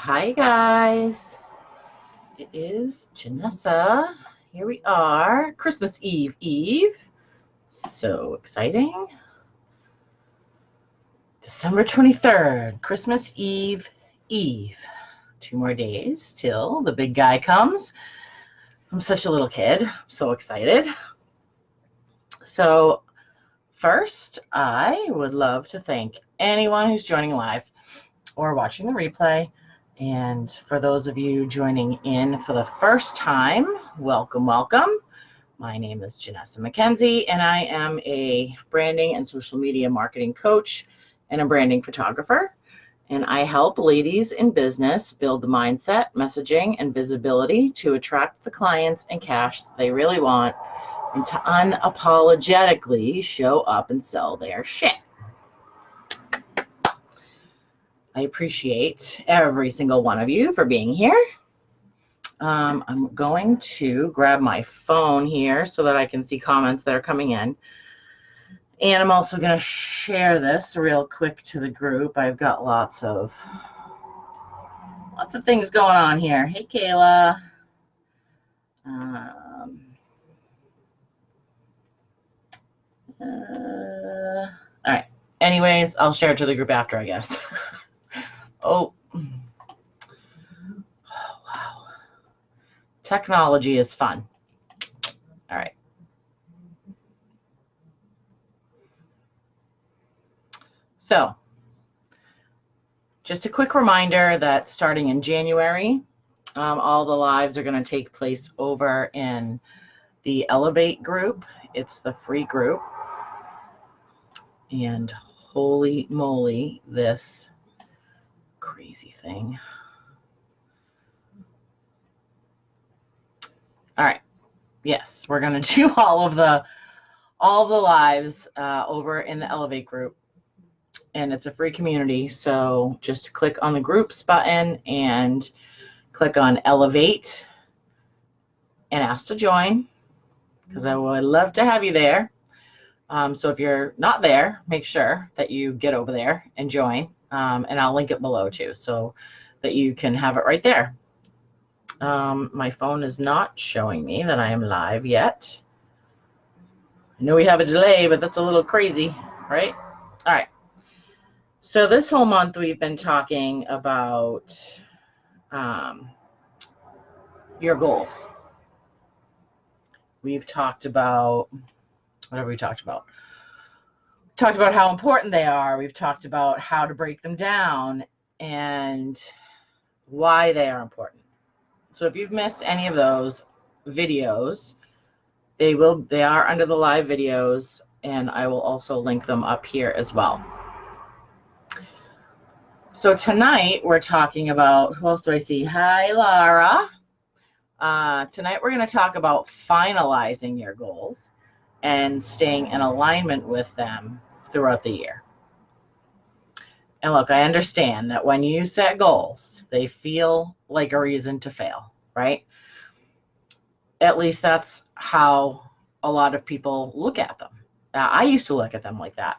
Hi guys, it is Janessa. Here we are, Christmas Eve. So exciting. December 23rd, Christmas Eve. 2 more days till the big guy comes. I'm such a little kid, so excited. So first, I would love to thank anyone who's joining live or watching the replay. And for those of you joining in for the first time, welcome. My name is Janessa McKenzie, and I am a branding and social media marketing coach and a branding photographer. And I help ladies in business build the mindset, messaging, and visibility to attract the clients and cash they really want and to unapologetically show up and sell their shit. I appreciate every single one of you for being here. I'm going to grab my phone here so that I can see comments that are coming in. And I'm also going to share this real quick to the group. I've got lots of things going on here. Hey, Kayla. All right. Anyways, I'll share it to the group after, I guess. Oh, wow. Technology is fun. All right. So, just a quick reminder that starting in January, all the lives are going to take place over in the Elevate group. It's the free group. And holy moly, this crazy thing. All right. Yes, we're going to do all the lives over in the Elevate group. And it's a free community. So just click on the groups button and click on Elevate and ask to join, because I would love to have you there. So if you're not there, make sure that you get over there and join. And I'll link it below too, so that you can have it right there. My phone is not showing me that I am live yet. I know we have a delay, but that's a little crazy, right? All right. So this whole month we've been talking about your goals. We've talked about, what have we talked about? Talked about how important they are. We've talked about how to break them down and why they are important. So if you've missed any of those videos, they are under the live videos, and I will also link them up here as well. So tonight we're talking about, who else do I see? Hi, Lara. Tonight we're going to talk about finalizing your goals and staying in alignment with them throughout the year. And look, I understand that when you set goals, they feel like a reason to fail, right? At least that's how a lot of people look at them. I used to look at them like that.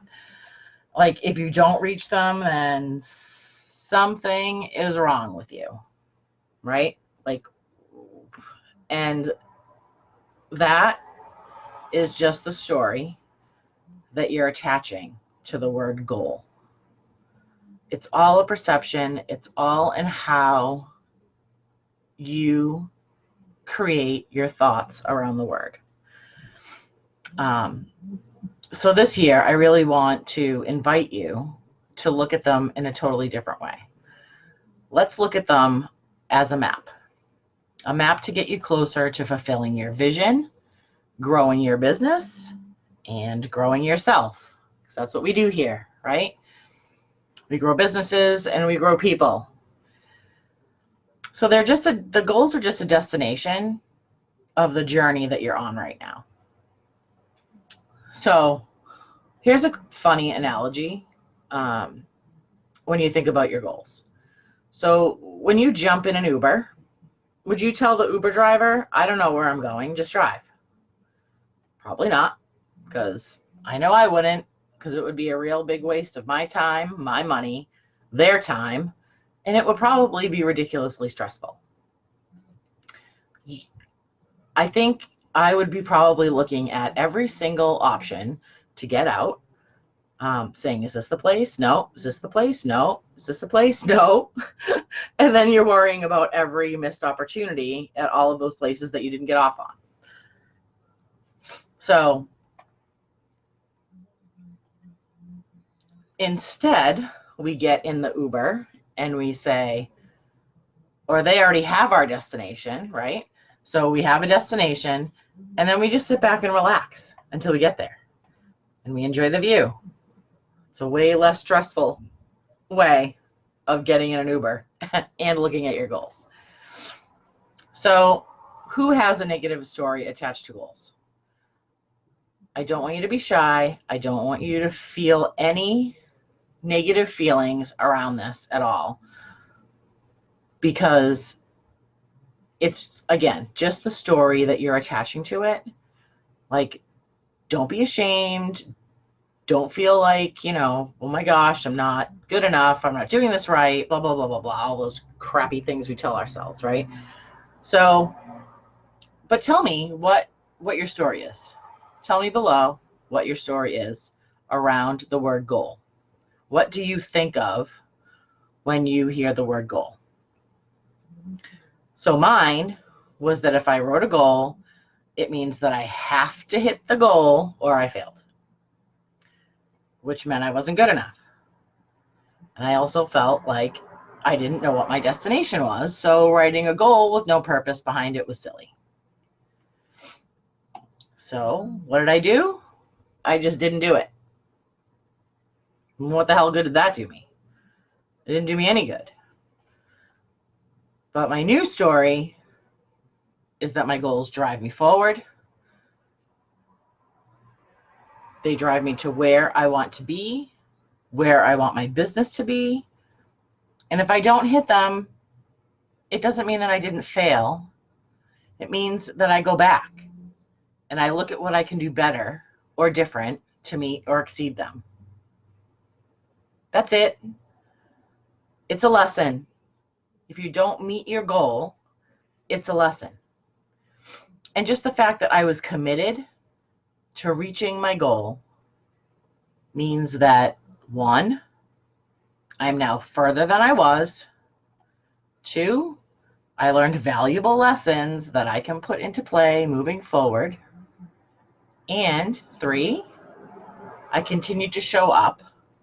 Like, if you don't reach them, then something is wrong with you, right? Like, and that is just the story that you're attaching to the word goal. It's all a perception. It's all in how you create your thoughts around the word. So this year, I really want to invite you to look at them in a totally different way. Let's look at them as a map to get you closer to fulfilling your vision, growing your business, and growing yourself. Because that's what we do here, right? We grow businesses and we grow people. So the goals are just a destination of the journey that you're on right now. So here's a funny analogy when you think about your goals. So when you jump in an Uber, would you tell the Uber driver, I don't know where I'm going, just drive? Probably not, because I know I wouldn't, because it would be a real big waste of my time, my money, their time, And it would probably be ridiculously stressful. I think I would be probably looking at every single option to get out, saying, is this the place? No. Is this the place? No. Is this the place? No. And then you're worrying about every missed opportunity at all of those places that you didn't get off on. So instead, we get in the Uber and we say, or they already have our destination, right? So we have a destination, and then we just sit back and relax until we get there. And we enjoy the view. It's a way less stressful way of getting in an Uber and looking at your goals. So who has a negative story attached to goals? I don't want you to be shy. I don't want you to feel any negative feelings around this at all, because it's, again, just the story that you're attaching to it. Like, don't be ashamed. Don't feel like, oh my gosh, I'm not good enough. I'm not doing this right. Blah, blah, blah, blah, blah. All those crappy things we tell ourselves, right? So, but tell me what your story is. Tell me below what your story is around the word goal. What do you think of when you hear the word goal? So mine was that if I wrote a goal, it means that I have to hit the goal or I failed, which meant I wasn't good enough. And I also felt like I didn't know what my destination was, so writing a goal with no purpose behind it was silly. So what did I do? I just didn't do it. And what the hell good did that do me? It didn't do me any good. But my new story is that my goals drive me forward. They drive me to where I want to be, where I want my business to be. And if I don't hit them, it doesn't mean that I didn't fail. It means that I go back and I look at what I can do better or different to meet or exceed them. That's it. It's a lesson. If you don't meet your goal, it's a lesson. And just the fact that I was committed to reaching my goal means that, 1, I'm now further than I was. 2, I learned valuable lessons that I can put into play moving forward. And 3, I continued to show up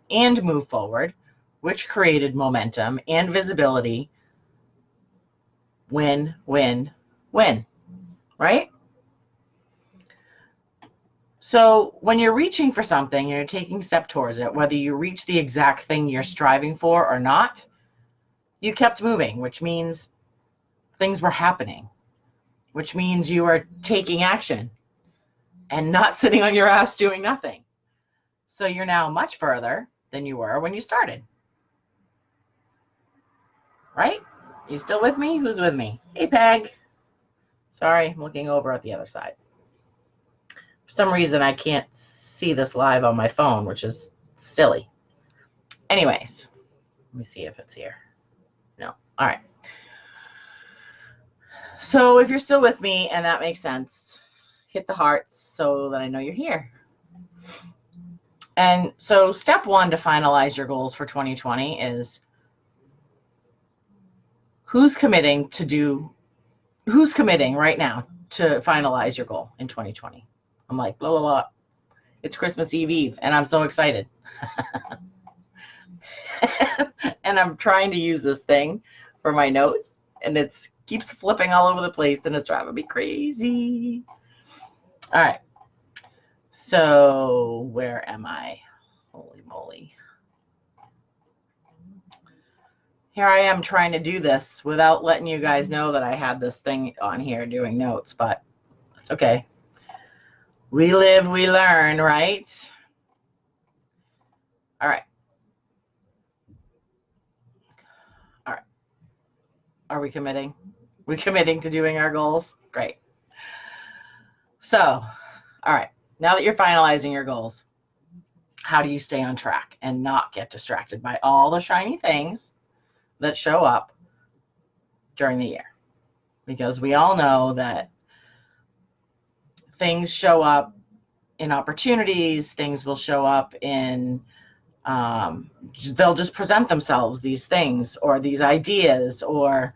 and move forward, which created momentum and visibility. Win, win, win, right? So when you're reaching for something and you're taking a step towards it, whether you reach the exact thing you're striving for or not, you kept moving, which means things were happening, which means you are taking action and not sitting on your ass doing nothing. So you're now much further than you were when you started. Right? You still with me? Who's with me? Hey, Peg. Sorry, I'm looking over at the other side. For some reason, I can't see this live on my phone, which is silly. Anyways, let me see if it's here. No. All right. So if you're still with me and that makes sense, hit the hearts so that I know you're here. And so step 1 to finalize your goals for 2020 is who's committing right now to finalize your goal in 2020? I'm like, blah, blah, blah. It's Christmas Eve, and I'm so excited. And I'm trying to use this thing for my notes, and it keeps flipping all over the place, and it's driving me crazy. All right. So where am I? Holy moly. Here I am trying to do this without letting you guys know that I had this thing on here doing notes, but it's okay. We live, we learn, right? All right. All right. Are we committing? We committing to doing our goals? Great. So, all right. Now that you're finalizing your goals, how do you stay on track and not get distracted by all the shiny things that show up during the year, because we all know that things show up in opportunities, things will show up in, they'll just present themselves, these things or these ideas or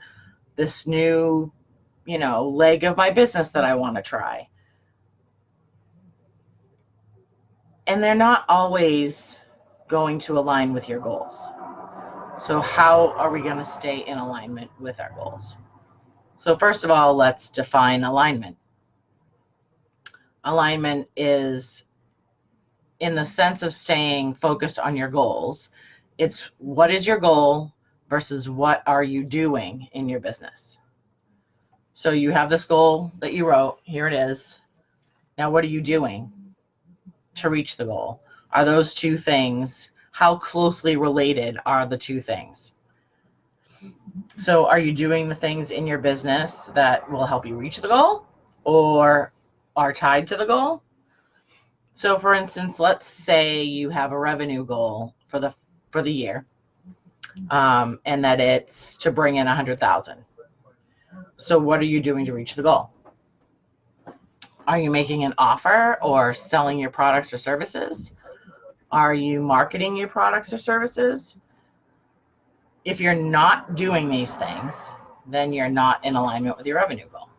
this new, leg of my business that I want to try. And they're not always going to align with your goals. So how are we going to stay in alignment with our goals? So first of all, let's define alignment. Alignment is in the sense of staying focused on your goals. It's what is your goal versus what are you doing in your business. So you have this goal that you wrote. Here it is. Now, what are you doing to reach the goal? Are those two things, how closely related are the two things? So are you doing the things in your business that will help you reach the goal or are tied to the goal? So for instance, let's say you have a revenue goal for the year, and that it's to bring in 100,000. So what are you doing to reach the goal? Are you making an offer or selling your products or services? Are you marketing your products or services? If you're not doing these things, then you're not in alignment with your revenue goal.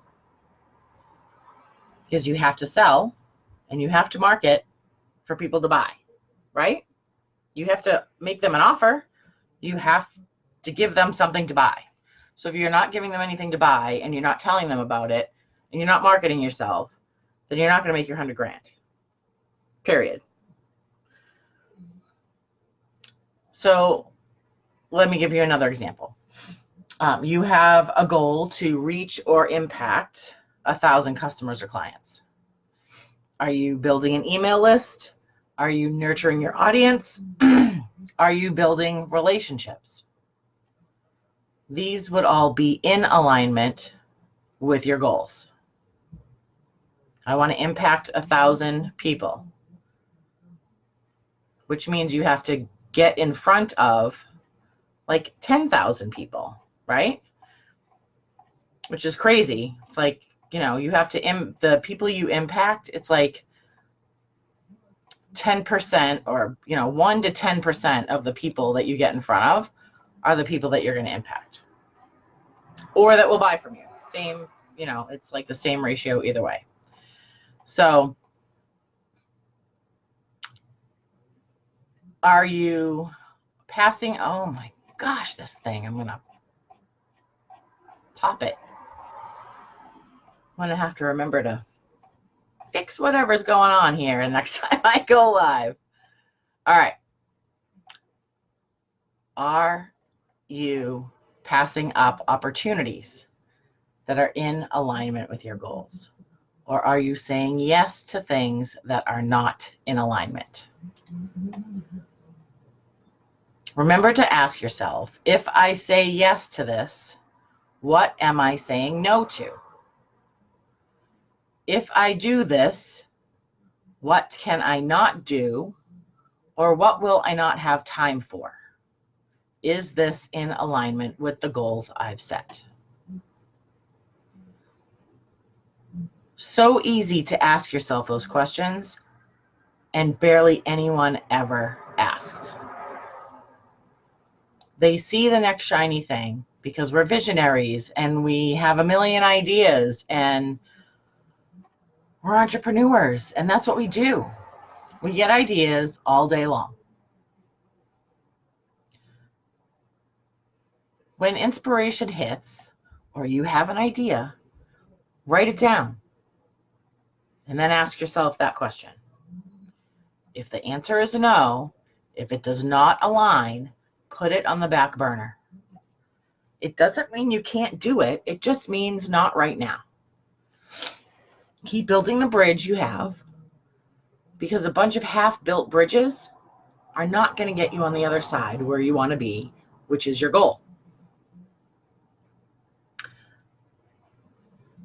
Because you have to sell and you have to market for people to buy, right? You have to make them an offer. You have to give them something to buy. So if you're not giving them anything to buy and you're not telling them about it and you're not marketing yourself, then you're not going to make your 100 grand. Period. So let me give you another example. You have a goal to reach or impact 1,000 customers or clients. Are you building an email list? Are you nurturing your audience? Are you building relationships? These would all be in alignment with your goals. I want to impact 1,000 people, which means you have to get in front of like 10,000 people, right? Which is crazy. It's like, you have to, the people you impact, it's like 10% or, 1 to 10% of the people that you get in front of are the people that you're going to impact or that will buy from you. Same, it's like the same ratio either way. So are you passing? Oh my gosh, this thing, I'm going to pop it. I'm going to have to remember to fix whatever's going on here next time I go live. All right. Are you passing up opportunities that are in alignment with your goals? Or are you saying yes to things that are not in alignment? Remember to ask yourself, if I say yes to this, what am I saying no to? If I do this, what can I not do? Or what will I not have time for? Is this in alignment with the goals I've set? So easy to ask yourself those questions, and barely anyone ever asks. They see the next shiny thing because we're visionaries and we have a million ideas and we're entrepreneurs, and that's what we do. We get ideas all day long. When inspiration hits or you have an idea, write it down and then ask yourself that question. If the answer is no, if it does not align, put it on the back burner. It doesn't mean you can't do it. It just means not right now. Keep building the bridge you have, because a bunch of half-built bridges are not going to get you on the other side where you want to be, which is your goal.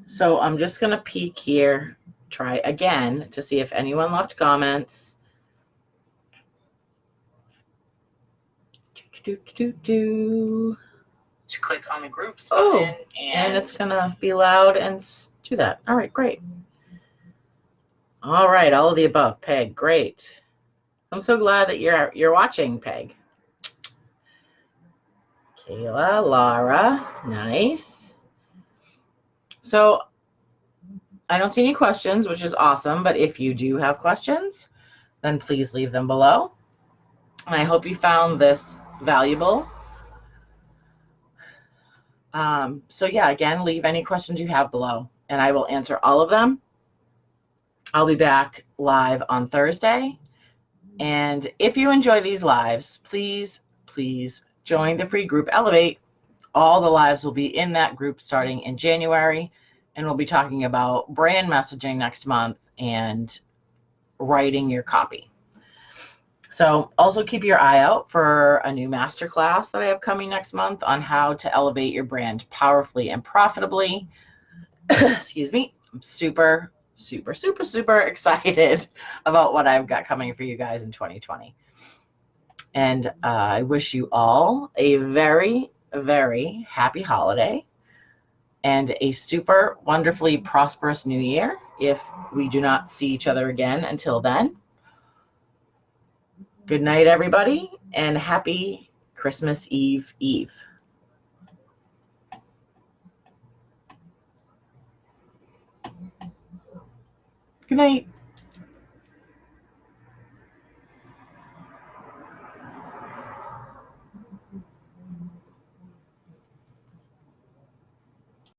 So I'm just going to peek here, try again to see if anyone left comments. to click on the groups button, and it's going to be loud and do that. All right, great. All right, all of the above. Peg, great. I'm so glad that you're watching, Peg. Kayla, Laura, nice. So I don't see any questions, which is awesome, but if you do have questions, then please leave them below. And I hope you found this valuable. So yeah, again, leave any questions you have below, and I will answer all of them. I'll be back live on Thursday. And if you enjoy these lives, please join the free group Elevate. All the lives will be in that group starting in January, and we'll be talking about brand messaging next month and writing your copy. So also keep your eye out for a new masterclass that I have coming next month on how to elevate your brand powerfully and profitably. Excuse me. I'm super excited about what I've got coming for you guys in 2020. And I wish you all a very, very happy holiday and a super wonderfully prosperous new year if we do not see each other again until then. Good night, everybody, and happy Christmas Eve. Good night.